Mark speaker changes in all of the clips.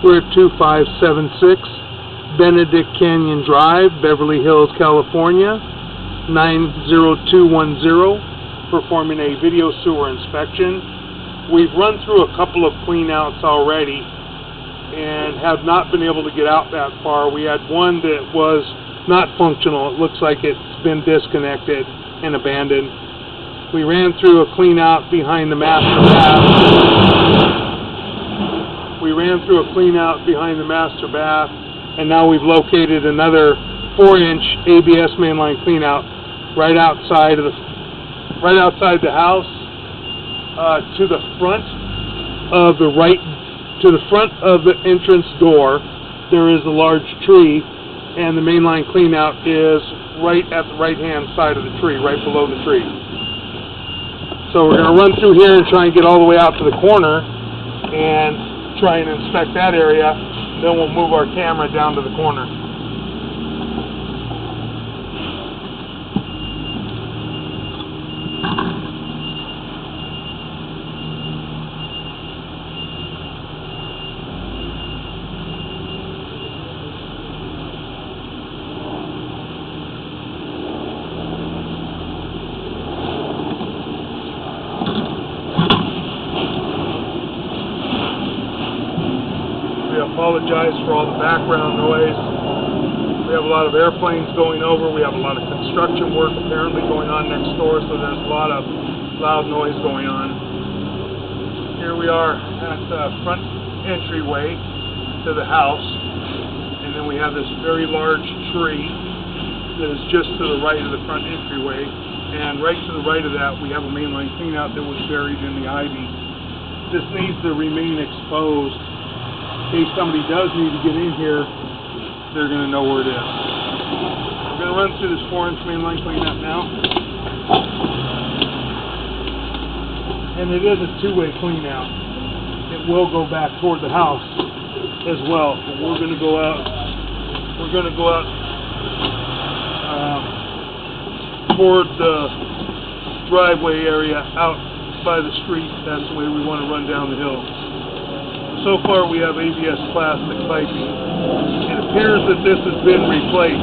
Speaker 1: We're at 2576 Benedict Canyon Drive, Beverly Hills, California, 90210, performing a video sewer inspection. We've run through a couple of cleanouts already and have not been able to get out that far. We had one that was not functional. It looks like it's been disconnected and abandoned. We ran through a cleanout behind the master bath. And now we've located another 4-inch ABS mainline cleanout right outside the house, to the front of the entrance door. There is a large tree, and the mainline cleanout is right at the right-hand side of the tree, right below the tree. So we're going to run through here and try and get all the way out to the corner and try and inspect that area. Then we'll move our camera down to the corner. We apologize for all the background noise. We have a lot of airplanes going over. We have a lot of construction work apparently going on next door, so there's a lot of loud noise going on. Here we are at the front entryway to the house, and then we have this very large tree that is just to the right of the front entryway, and right to the right of that we have a mainline cleanout that was buried in the ivy. This needs to remain exposed. In case somebody does need to get in here, they're going to know where it is. We're going to run through this 4-inch mainline cleanout now. And it is a two-way cleanout. It will go back toward the house as well. But we're going to go out. Toward the driveway area, out by the street. That's the way we want to run down the hill. So far we have ABS plastic piping. It appears that this has been replaced.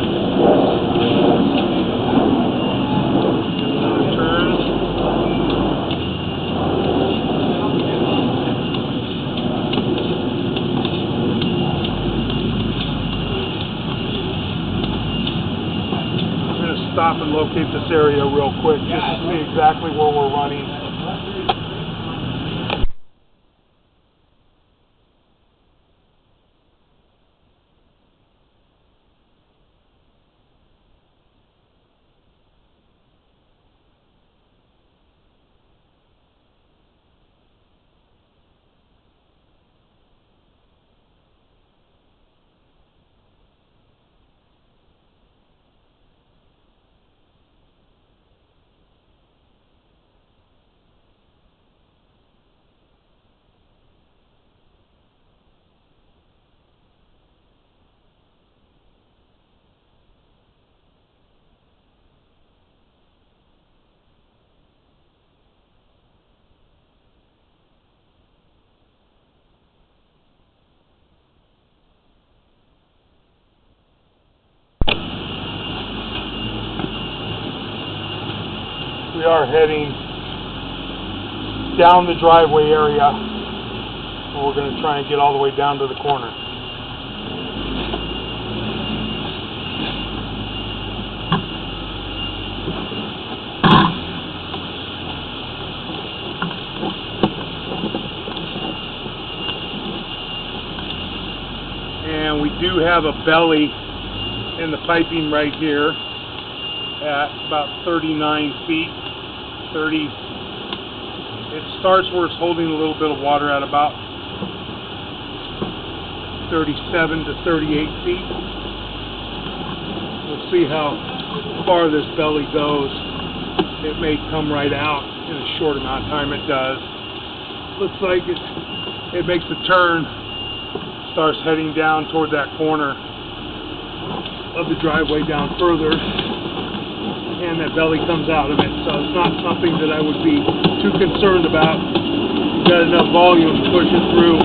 Speaker 1: Another turn. I'm going to stop and locate this area real quick just to see exactly where we're running. We are heading down the driveway area, and we're going to try and get all the way down to the corner. And we do have a belly in the piping right here at about 39 feet. It starts where it's holding a little bit of water at about 37 to 38 feet. We'll see how far this belly goes. It may come right out in a short amount of time. It does. Looks like it makes a turn, starts heading down toward that corner of the driveway down further, and that belly comes out of it. So it's not something that I would be too concerned about. You've got enough volume to push it through.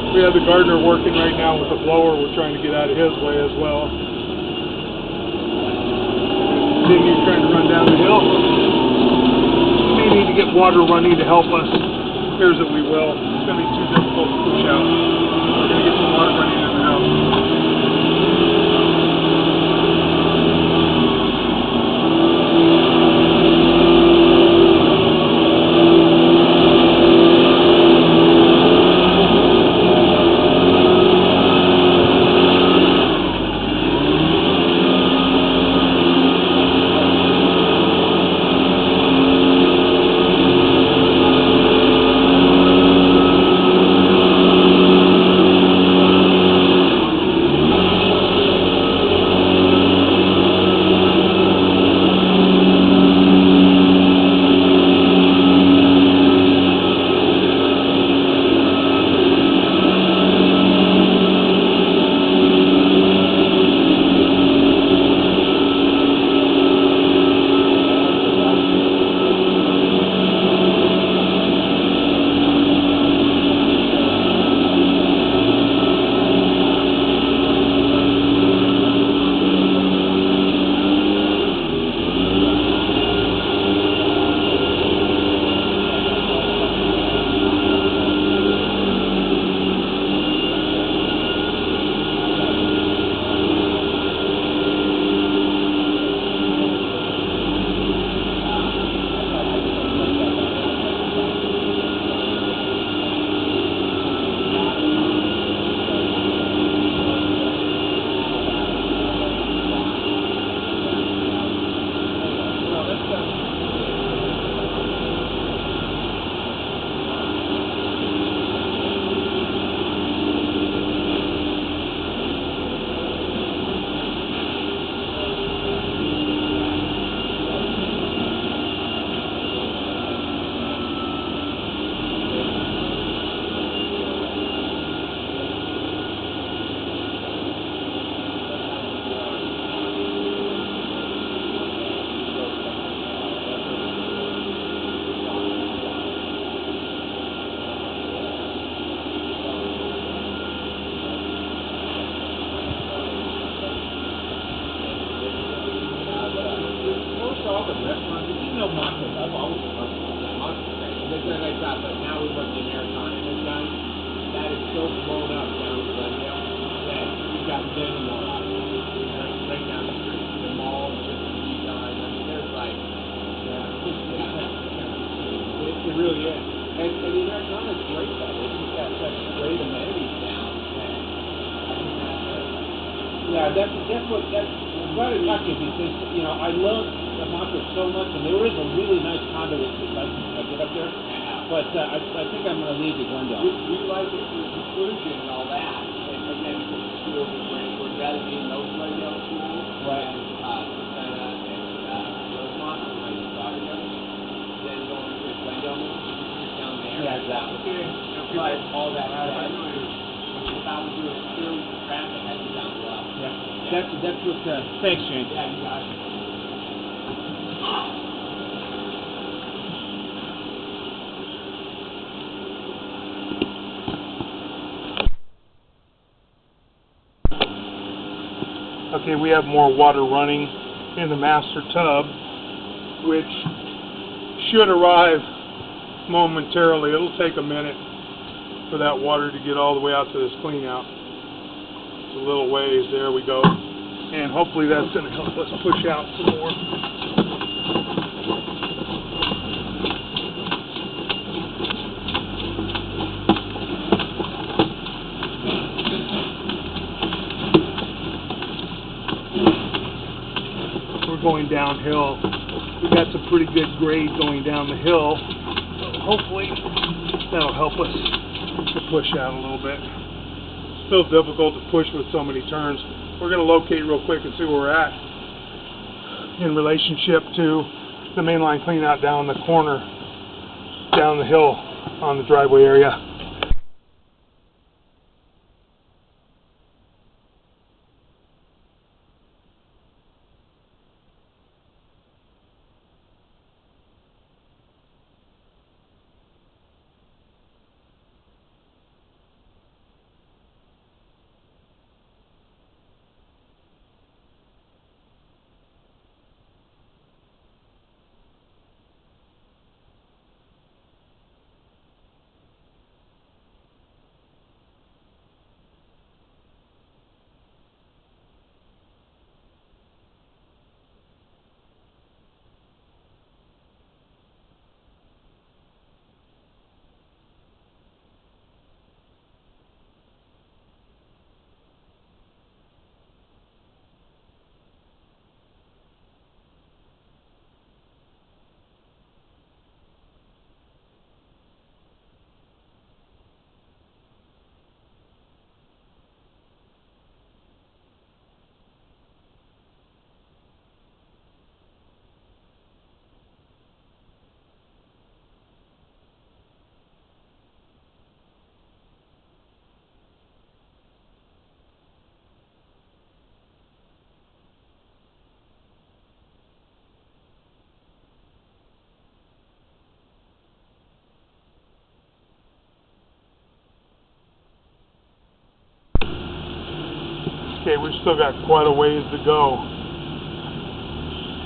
Speaker 1: We have the gardener working right now with the blower. We're trying to get out of his way as well. Continue trying to run down the hill. We may need to get water running to help us. Appears that we will. It's going to be too difficult to push out. We're going to get some water running in the house.
Speaker 2: Yeah, that's what I'm glad to talk to you because I love the Montrose so much, and there is a really nice conduit I get up there. But I think I'm going to leave to Glendale.
Speaker 3: We like it for seclusion and all that, and then for the schools we're rather be in those Glendale schools,
Speaker 2: right?
Speaker 3: And Rosemont, my daughter goes, then going to Glendale down there.
Speaker 2: Yeah, exactly.
Speaker 3: But all that if I was doing clearly for traffic, I'd be down below.
Speaker 2: Yeah, that's what. Thanks, Shane.
Speaker 3: Yeah, you got it.
Speaker 1: Okay, we have more water running in the master tub, which should arrive momentarily. It'll take a minute for that water to get all the way out to this clean out. It's a little ways, there we go. And hopefully that's going to help us push out some more. We're going downhill. We've got some pretty good grade going down the hill. So hopefully that'll help us to push out a little bit. Still difficult to push with so many turns. We're going to locate real quick and see where we're at in relationship to the mainline clean out down the corner, down the hill on the driveway area. Okay, we've still got quite a ways to go.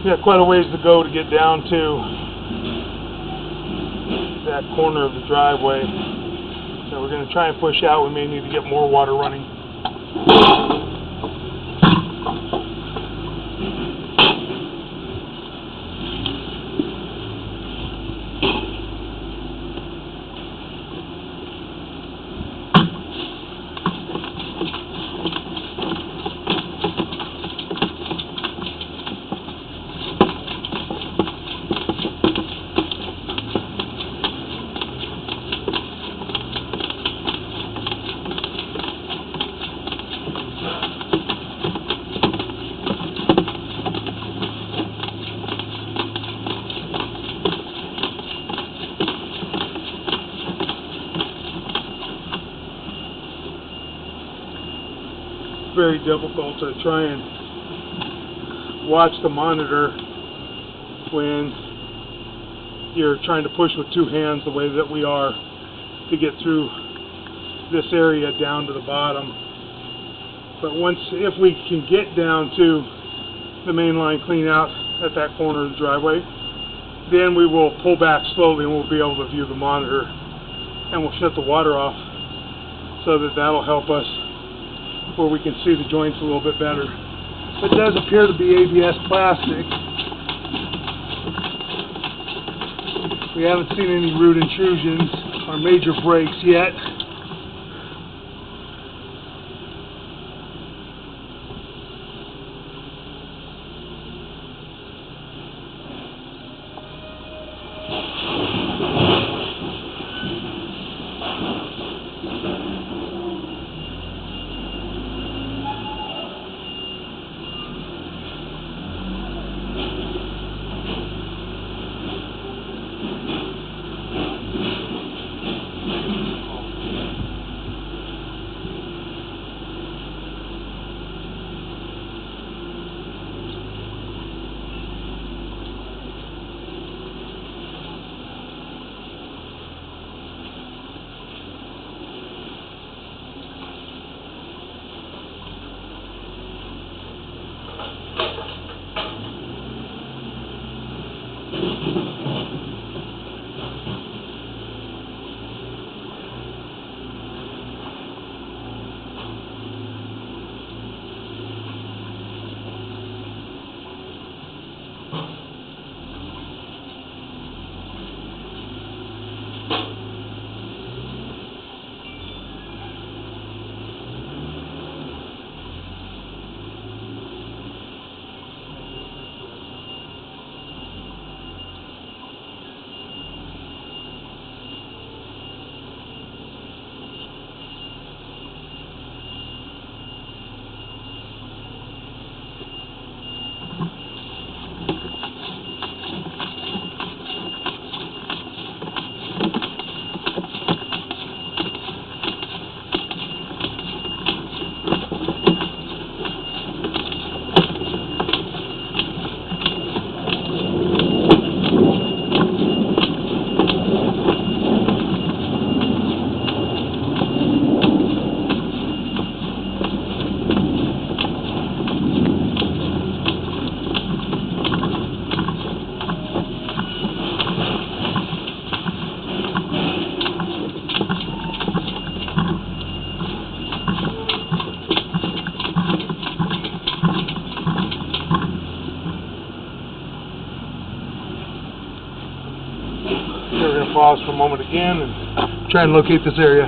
Speaker 1: We got quite a ways to go to get down to that corner of the driveway. So we're going to try and push out. We may need to get more water running. Very difficult to try and watch the monitor when you're trying to push with two hands the way that we are to get through this area down to the bottom. But if we can get down to the main line clean out at that corner of the driveway, then we will pull back slowly and we'll be able to view the monitor, and we'll shut the water off so that that'll help us where we can see the joints a little bit better. It does appear to be ABS plastic. We haven't seen any root intrusions or major breaks yet. pause for a moment again and try and locate this area.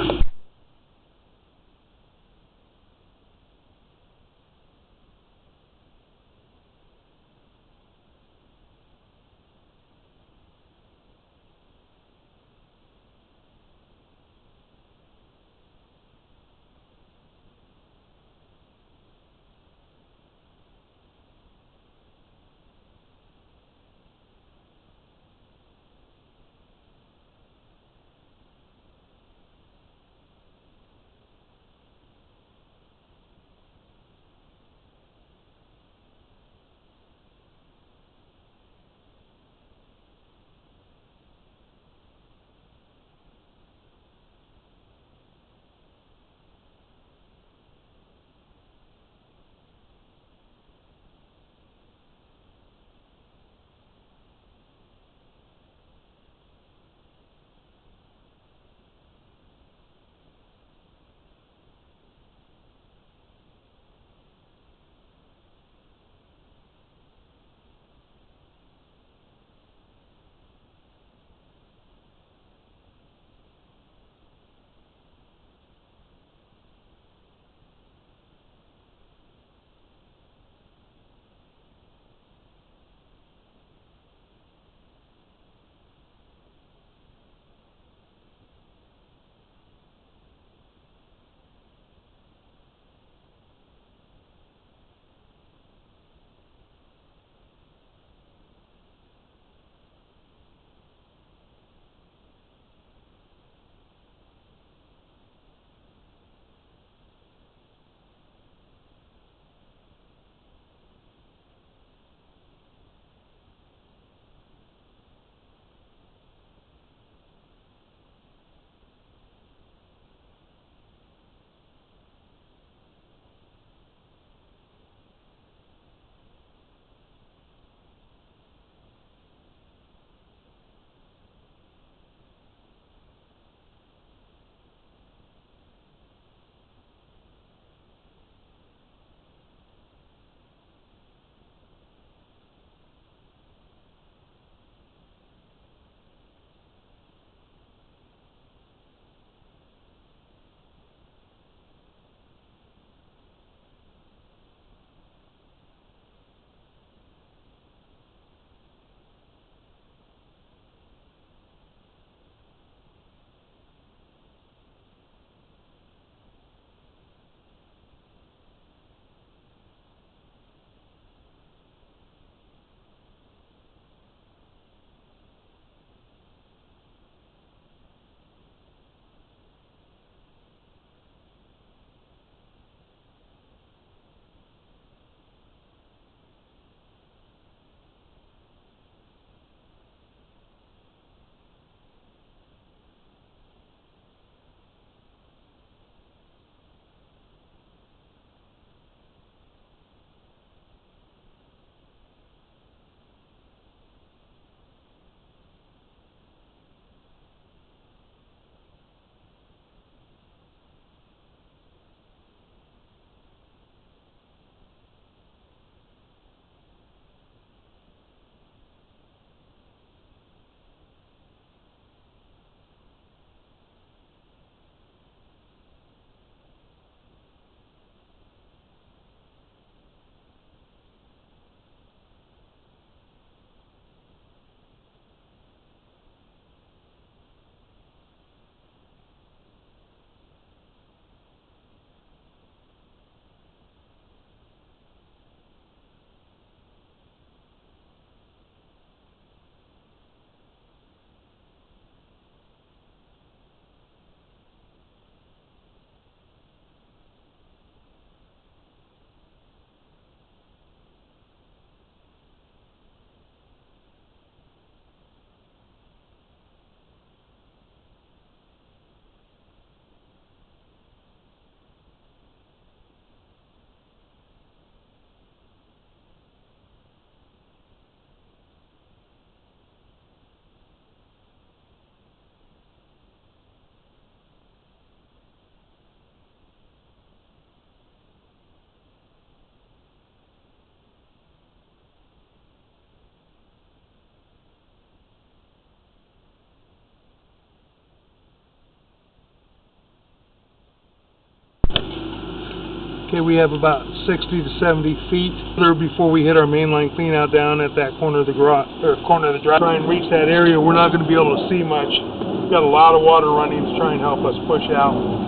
Speaker 1: Okay, we have about 60 to 70 feet before we hit our mainline cleanout down at that corner of the garage, or corner of the drive. Try and reach that area. We're not going to be able to see much. We've got a lot of water running to try and help us push out.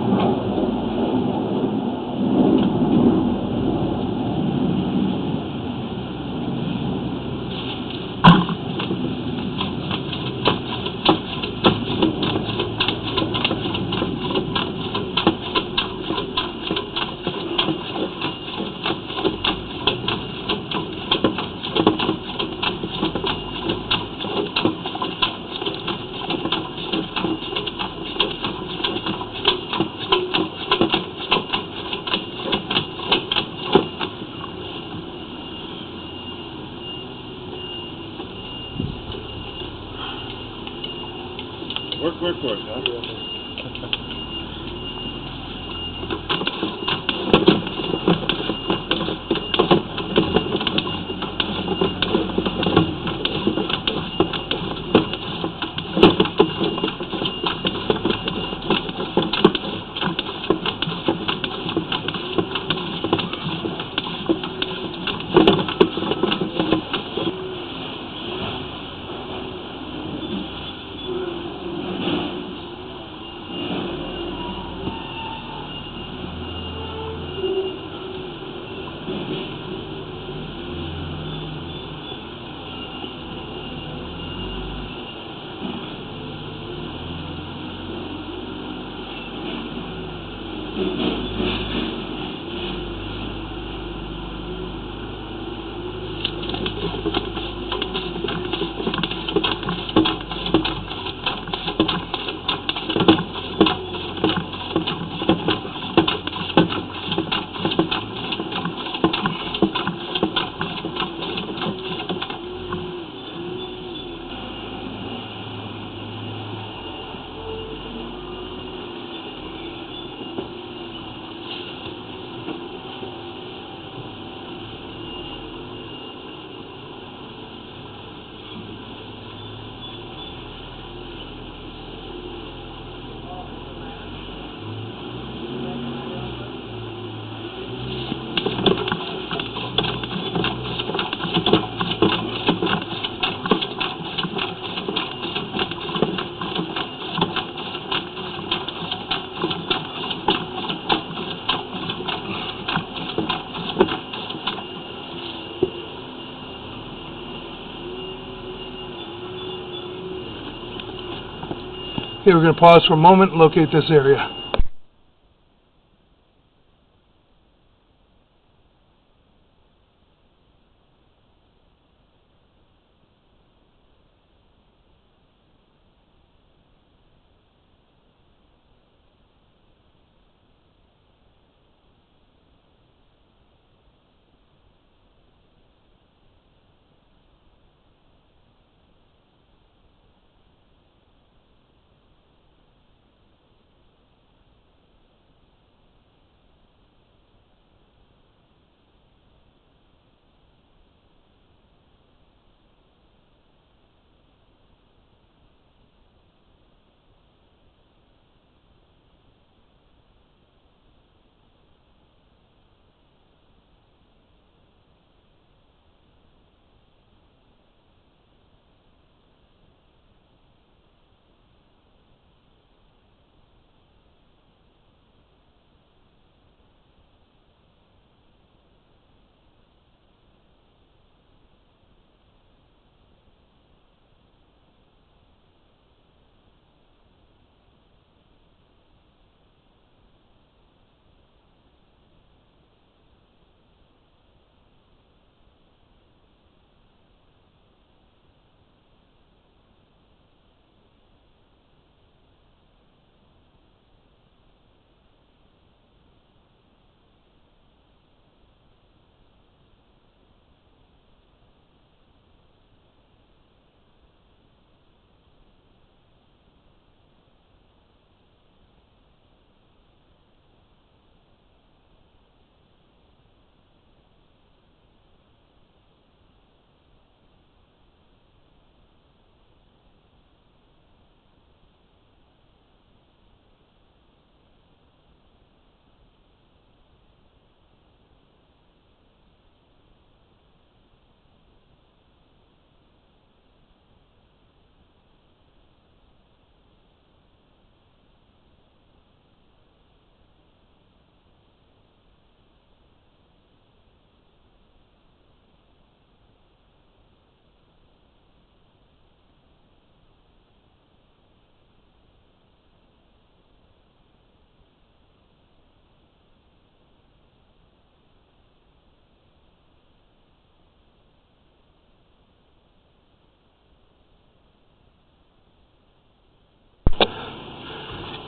Speaker 2: Work for it, huh? Okay, we're going to pause for a moment and locate this area.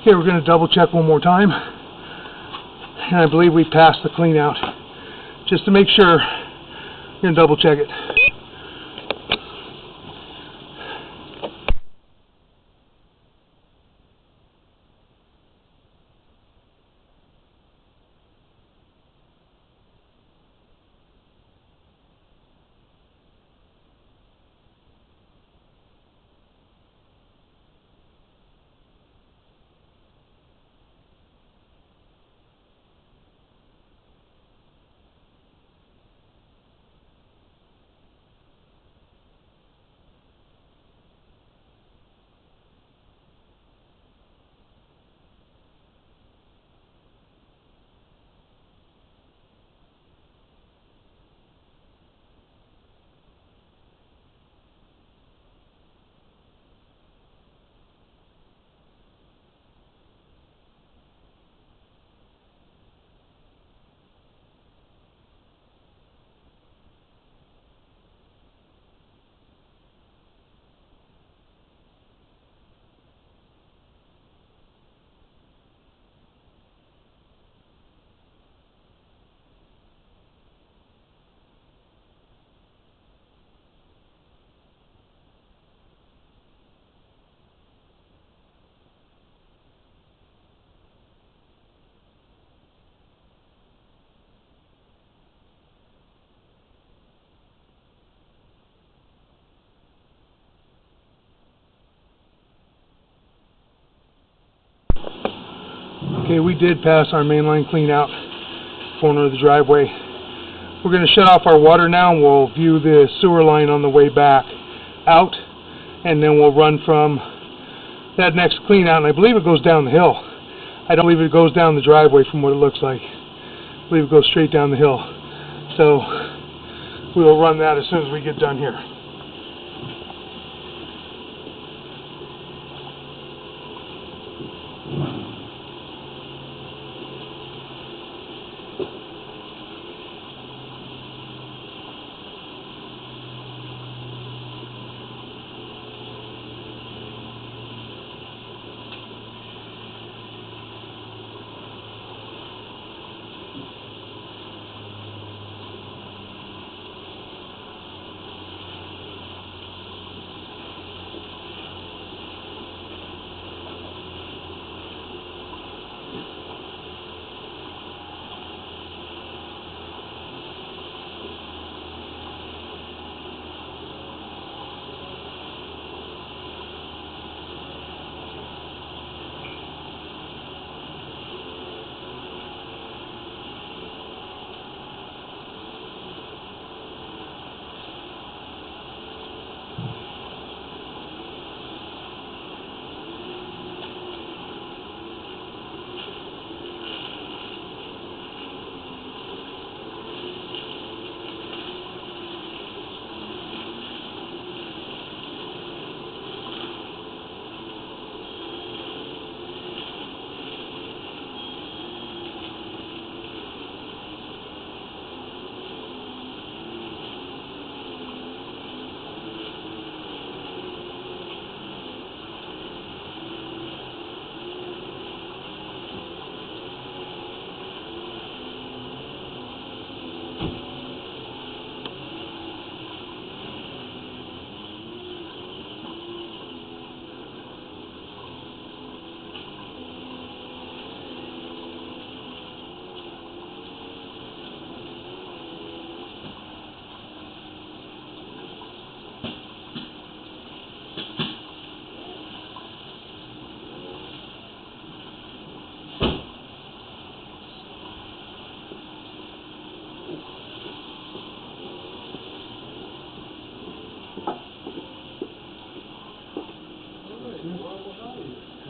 Speaker 1: Okay, we're going to double check one more time, and I believe we passed the clean out. Just to make sure, we're going to double check it. Okay, we did pass our mainline clean out, corner of the driveway. We're going to shut off our water now, and we'll view the sewer line on the way back out, and then we'll run from that next clean out, and I believe it goes down the hill. I don't believe it goes down the driveway from what it looks like. I believe it goes straight down the hill. So we will run that as soon as we get done here.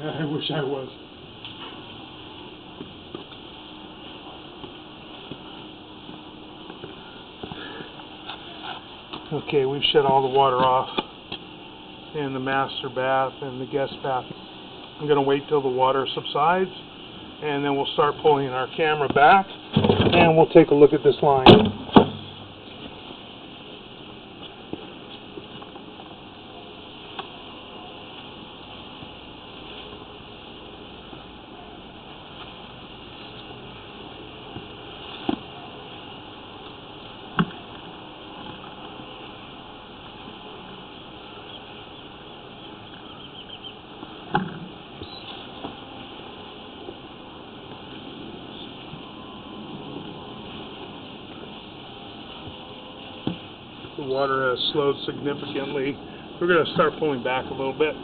Speaker 1: I wish I was. Okay, we've shut all the water off in the master bath and the guest bath. I'm going to wait till the water subsides, and then we'll start pulling our camera back, and we'll take a look at this line. water has slowed significantly. We're going to start pulling back a little bit.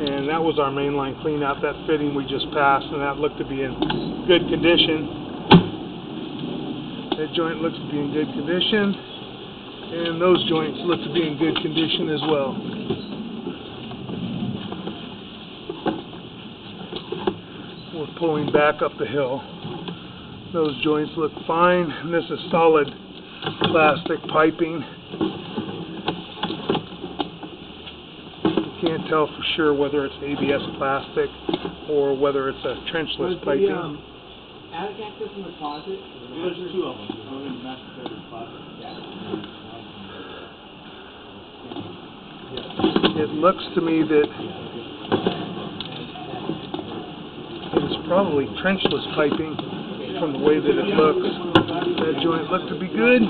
Speaker 1: And that was our mainline clean out, that fitting we just passed, and that looked to be in good condition. That joint looks to be in good condition, and those joints look to be in good condition as well. We're pulling back up the hill. Those joints look fine, and this is solid plastic piping. Can't tell for sure whether it's ABS plastic or whether it's a trenchless piping.
Speaker 3: Attic access in the closet?
Speaker 2: There's two of them. One in the master bedroom closet.
Speaker 1: It looks to me that it is probably trenchless piping from the way that it looks. That joint looked to be good.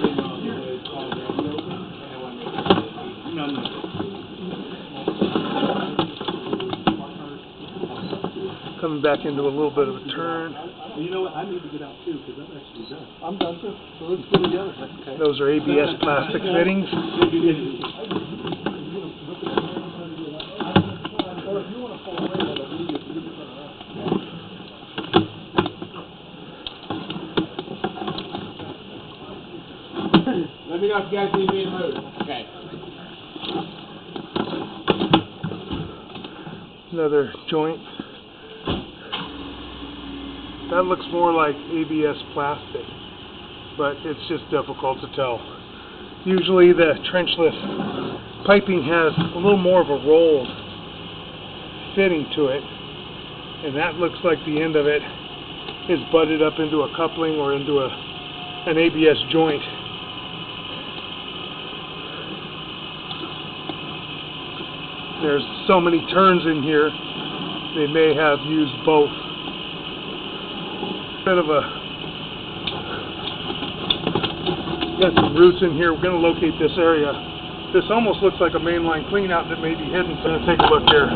Speaker 1: Coming back into a little bit of a turn.
Speaker 2: You know what? I need to get out too because I'm actually done.
Speaker 3: I'm done too. So let's go together. Okay.
Speaker 1: Those are ABS plastic fittings.
Speaker 3: Let me know if you guys need me to move. Okay.
Speaker 1: Another joint. That looks more like ABS plastic, but it's just difficult to tell. Usually the trenchless piping has a little more of a rolled fitting to it, and that looks like the end of it is butted up into a coupling or into an ABS joint. There's so many turns in here, they may have used both. Bit of a, got some roots in here. We're going to locate this area. This almost looks like a mainline clean out that may be hidden, so I'm going to take a look here.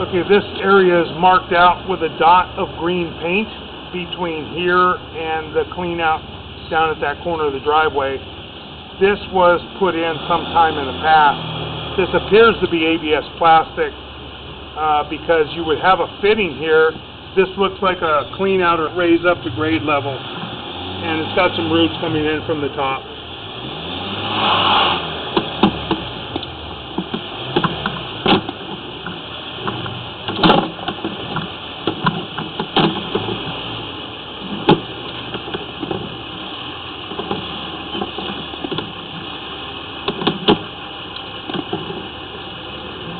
Speaker 1: Okay, this area is marked out with a dot of green paint between here and the clean out down at that corner of the driveway. This was put in sometime in the past. This appears to be ABS plastic because you would have a fitting here. This looks like a clean out or raise up to grade level, and it's got some roots coming in from the top.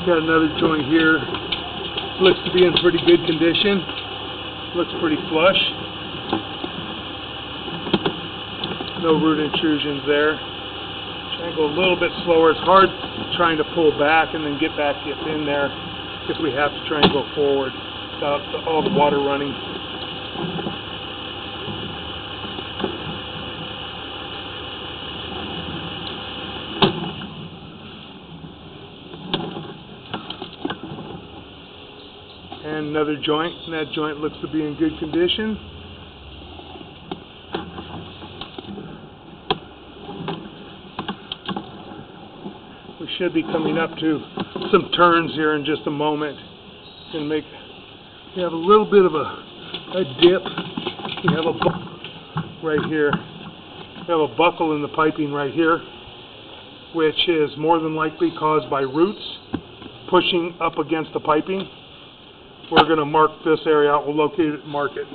Speaker 1: Got another joint here. Looks to be in pretty good condition. Looks pretty flush. No root intrusions there. Try and go a little bit slower. It's hard trying to pull back and then get back in there if we have to try and go forward without all the water running. And another joint, and that joint looks to be in good condition. We should be coming up to some turns here in just a moment. And we have a little bit of a dip. We have a buckle right here. We have a buckle in the piping right here, which is more than likely caused by roots pushing up against the piping. We're going to mark this area out. We'll locate it and mark it.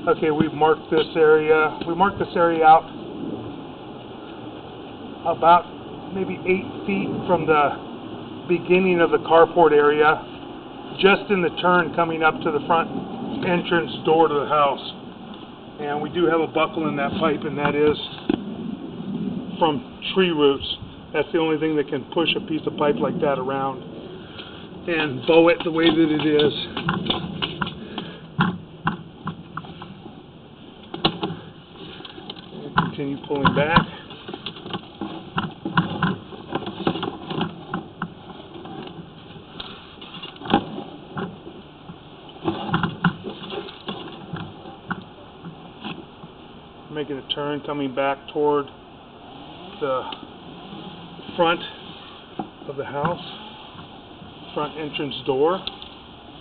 Speaker 1: Okay, we've marked this area. We marked this area out about maybe 8 feet from the beginning of the carport area, just in the turn coming up to the front entrance door to the house. And we do have a buckle in that pipe, and that is from tree roots. That's the only thing that can push a piece of pipe like that around and bow it the way that it is. Continue pulling back. making a turn, coming back toward the front of the house, front entrance door.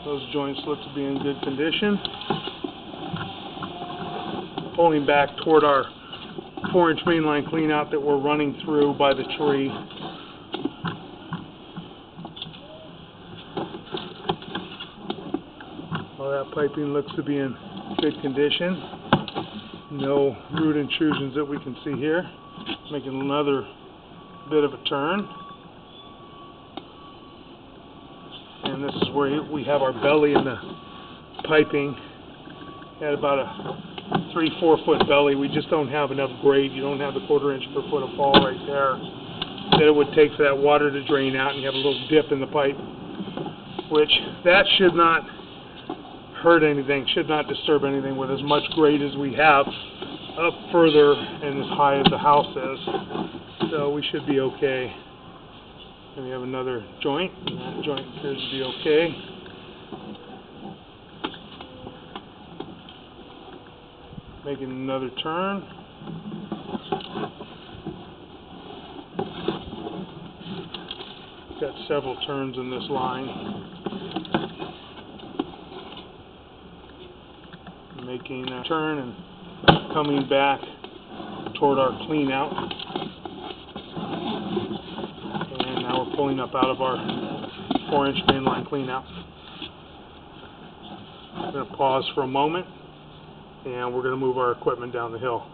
Speaker 1: Those joints look to be in good condition. Pulling back toward our 4-inch mainline cleanout that we're running through by the tree. All that piping looks to be in good condition. No root intrusions that we can see here. Making another bit of a turn. And this is where we have our belly in the piping. At about a 3-4 foot belly. We just don't have enough grade. You don't have the 1/4 inch per foot of fall right there that it would take for that water to drain out, and you have a little dip in the pipe, which that should not hurt anything, should not disturb anything with as much grade as we have up further and as high as the house is. So we should be okay. And we have another joint, and that joint appears to be okay. Making another turn. Got several turns in this line. Making a turn and coming back toward our clean out. And now we're pulling up out of our 4-inch mainline clean out. I'm going to pause for a moment, and we're going to move our equipment down the hill.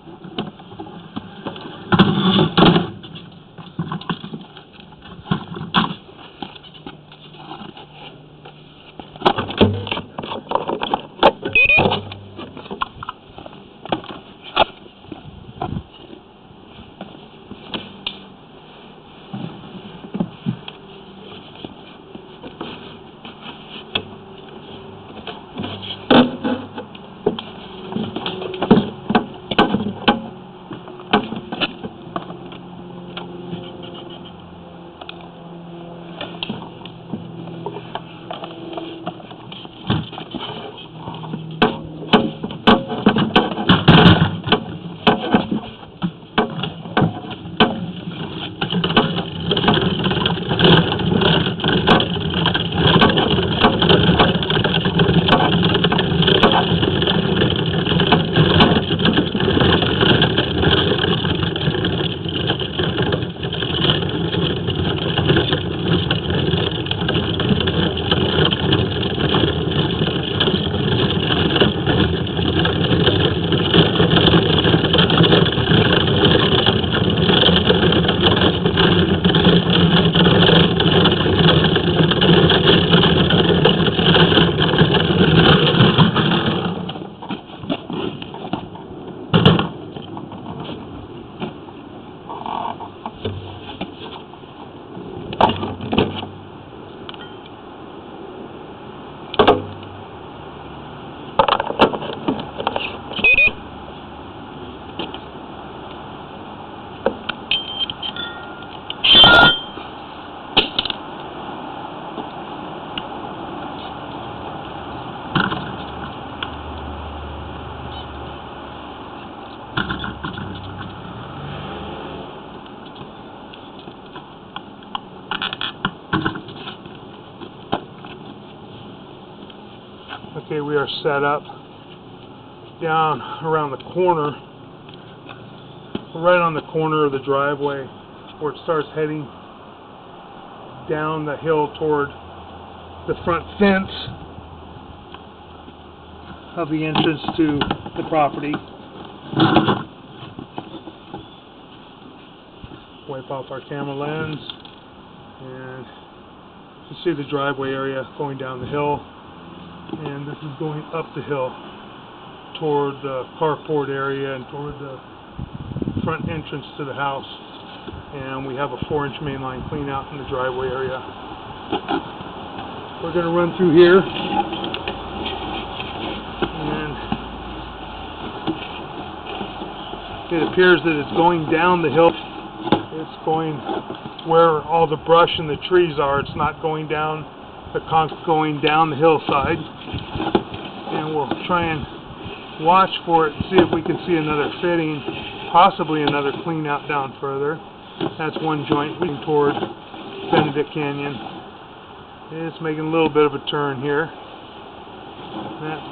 Speaker 1: Okay, we are set up down around the corner, right on the corner of the driveway where it starts heading down the hill toward the front fence of the entrance to the property. Wipe off our camera lens, and you see the driveway area going down the hill. And this is going up the hill toward the carport area and toward the front entrance to the house. And we have a 4-inch mainline clean out in the driveway area. We're going to run through here, and it appears that it's going down the hill. It's going where all the brush and the trees are. It's not going down the conch, going down the hillside. And we'll try and watch for it and see if we can see another fitting, possibly another clean out down further. That's one joint leading toward Benedict Canyon. It's making a little bit of a turn here.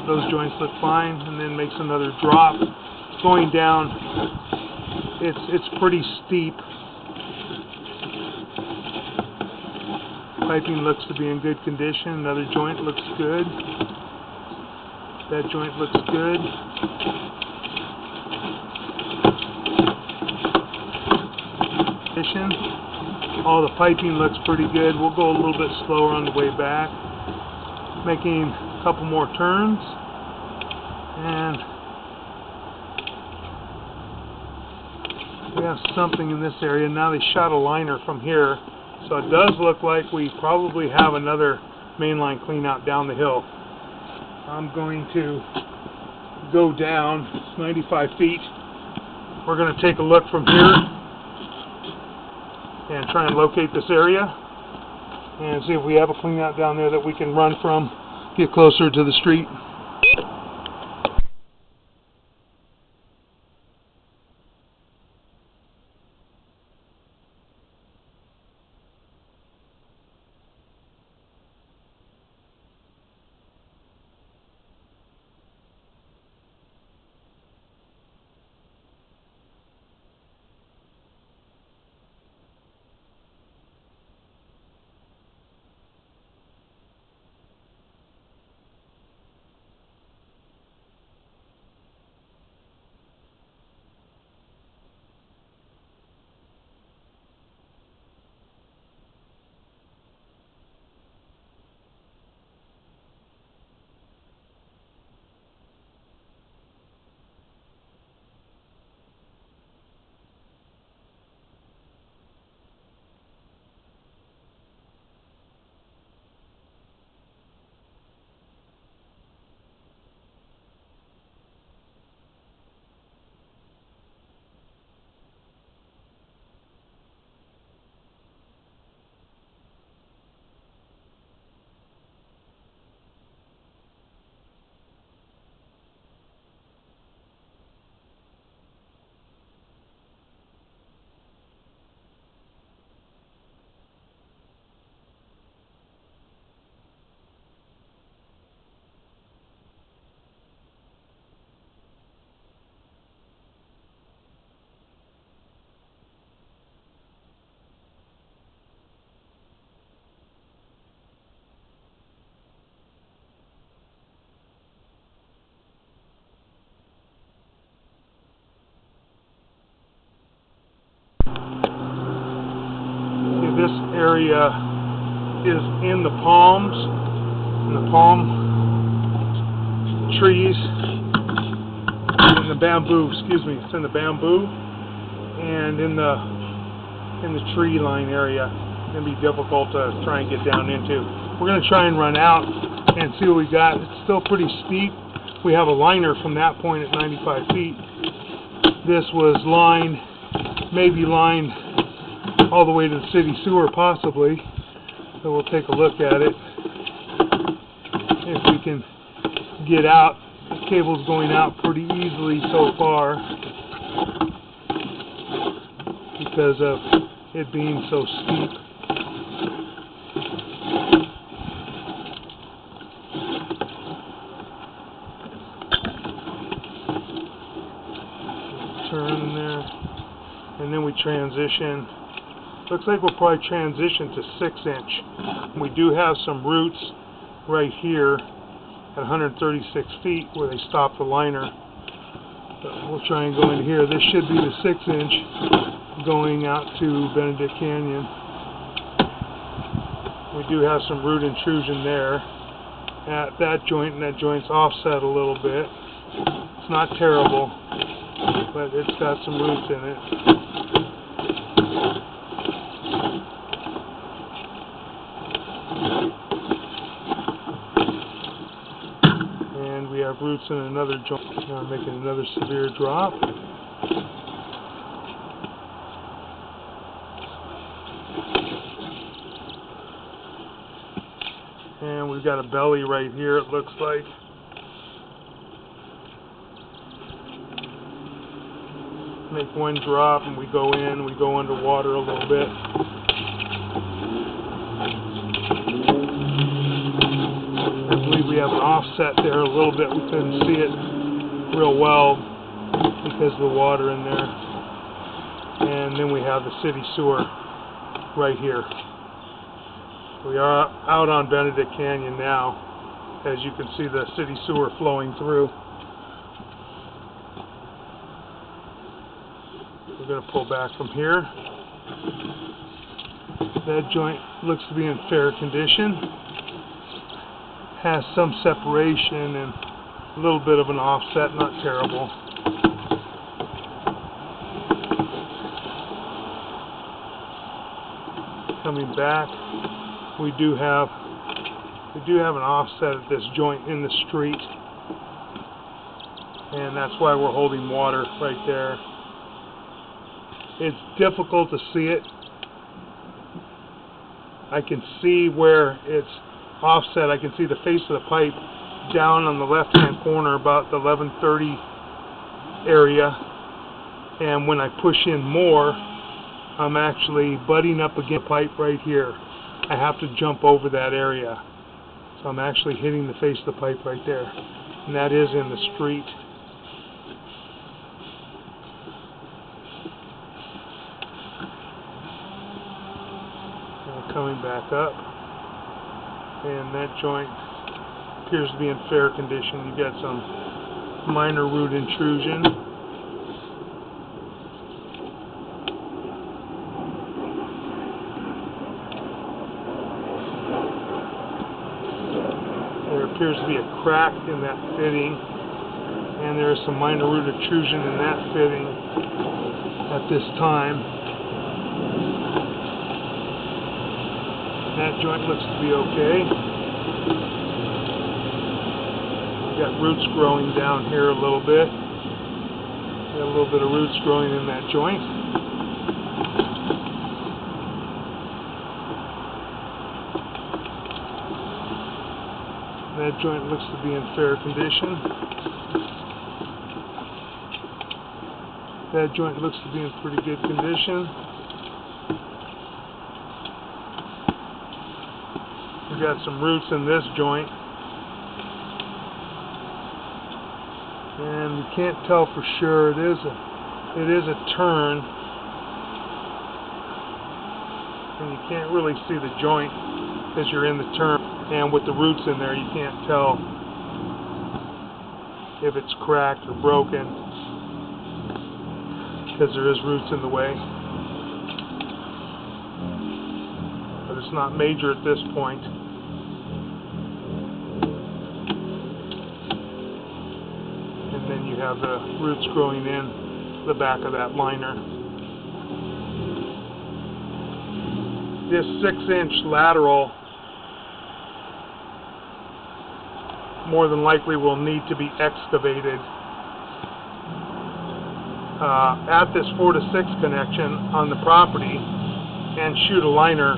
Speaker 1: Those joints look fine, and then makes another drop. Going down, it's pretty steep. Piping looks to be in good condition. Another joint looks good. That joint looks good. All the piping looks pretty good. We'll go a little bit slower on the way back. Making a couple more turns. And we have something in this area. Now they shot a liner from here. So it does look like we probably have another mainline clean out down the hill. I'm going to go down. It's 95 feet. We're going to take a look from here and try and locate this area and see if we have a clean out down there that we can run from, get closer to the street. This area is in the palms, in the palm trees, in the bamboo, excuse me, it's in the bamboo and in the tree line area. It's going to be difficult to try and get down into. We're going to try and run out and see what we got. It's still pretty steep. We have a liner from that point at 95 feet. This was lined, maybe lined all the way to the city sewer, possibly. So we'll take a look at it. If we can get out. The cable's going out pretty easily so far because of it being so steep. Turn in there, and then we transition. Looks like we'll probably transition to 6-inch. We do have some roots right here at 136 feet where they stop the liner. So we'll try and go in here. This should be the 6-inch going out to Benedict Canyon. We do have some root intrusion there at that joint, and that joint's offset a little bit. It's not terrible, but it's got some roots in it. And we have roots in another joint. Now I'm making another severe drop. And we've got a belly right here, it looks like. make one drop, and we go in, we go underwater a little bit. I believe we have an offset there a little bit. We couldn't see it real well because of the water in there. And then we have the city sewer right here. We are out on Benedict Canyon now. As you can see, the city sewer flowing through. We're going to pull back from here. That joint looks to be in fair condition. Has some separation and a little bit of an offset, not terrible. Coming back, we do have an offset at this joint in the street, and that's why we're holding water right there. It's difficult to see it. I can see where it's offset. I can see the face of the pipe down on the left-hand corner about the 1130 area, and when I push in more, I'm actually butting up against the pipe right here. I have to jump over that area. So I'm actually hitting the face of the pipe right there. And that is in the street. Now coming back up. And that joint appears to be in fair condition. You've got some minor root intrusion. There appears to be a crack in that fitting, and there is some minor root intrusion in that fitting at this time. That joint looks to be okay. We've got roots growing down here a little bit. Got a little bit of roots growing in that joint. That joint looks to be in fair condition. That joint looks to be in pretty good condition. We've got some roots in this joint. And we can't tell for sure. It is a turn. And you can't really see the joint because you're in the turn. And with the roots in there, you can't tell if it's cracked or broken because there is roots in the way. But it's not major at this point. And then you have the roots growing in the back of that liner. This 6-inch lateral more than likely will need to be excavated at this 4 to 6 connection on the property and shoot a liner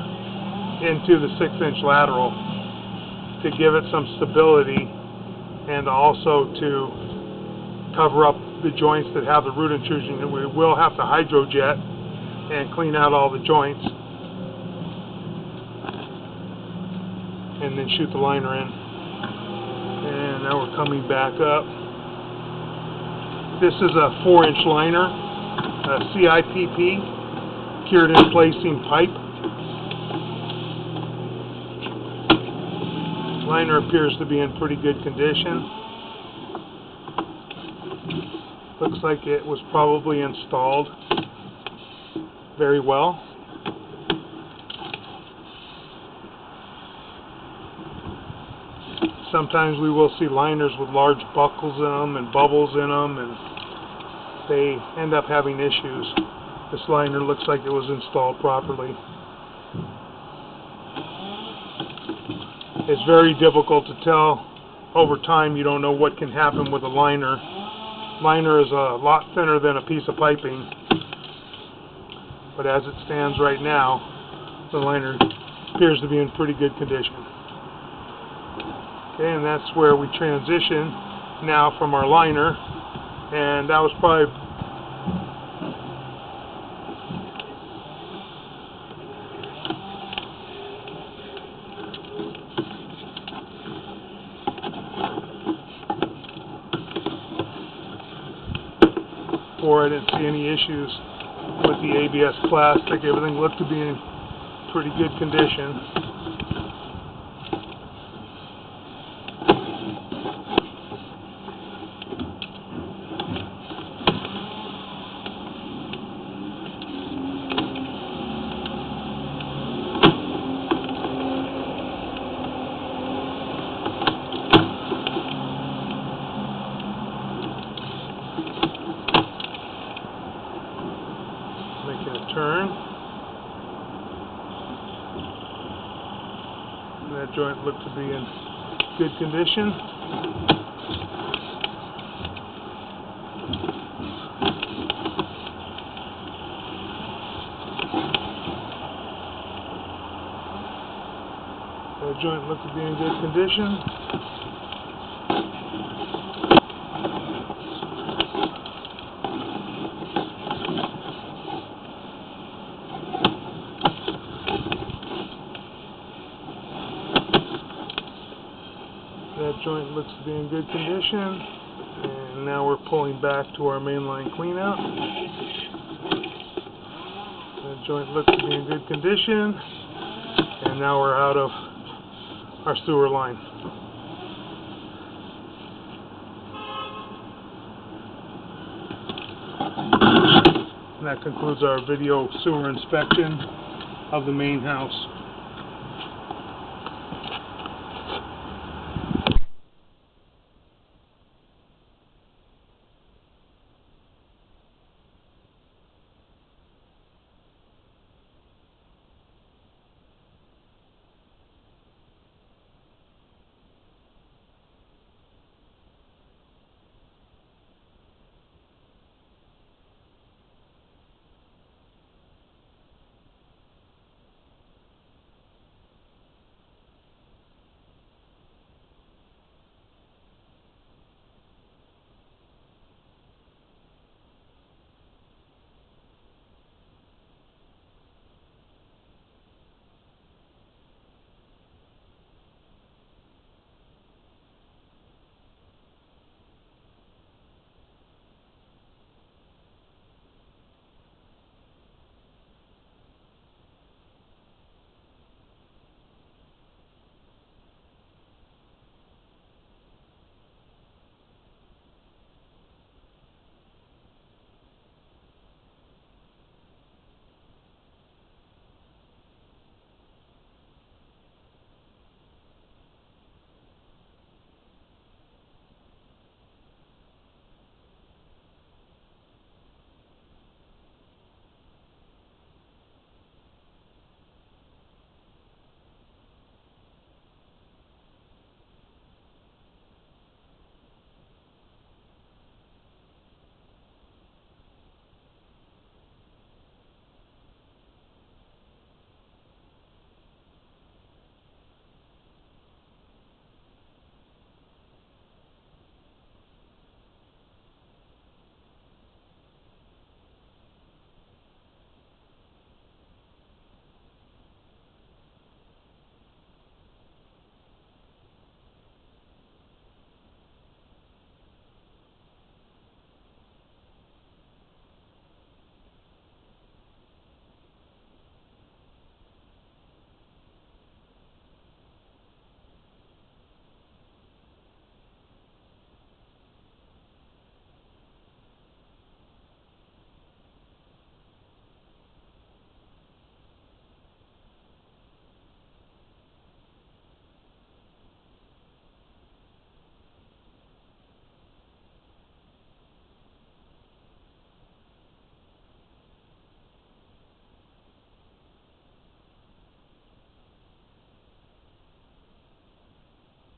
Speaker 1: into the 6-inch lateral to give it some stability and also to cover up the joints that have the root intrusion. And we will have to hydrojet and clean out all the joints and then shoot the liner in. And now we're coming back up. This is a 4-inch liner, a CIPP, cured in placing pipe. Liner appears to be in pretty good condition. Looks like it was probably installed very well. Sometimes we will see liners with large buckles in them and bubbles in them, and they end up having issues. This liner looks like it was installed properly. It's very difficult to tell. Over time, you don't know what can happen with a liner. Liner is a lot thinner than a piece of piping, but as it stands right now, the liner appears to be in pretty good condition. Okay, and that's where we transition now from our liner, and that was probably before, I didn't see any issues with the ABS plastic. Everything looked to be in pretty good condition. Making a turn. And that joint looked to be in good condition. That joint looked to be in good condition. That joint looks to be in good condition, and now we're pulling back to our mainline cleanout. That joint looks to be in good condition, and now we're out of our sewer line. And that concludes our video sewer inspection of the main house.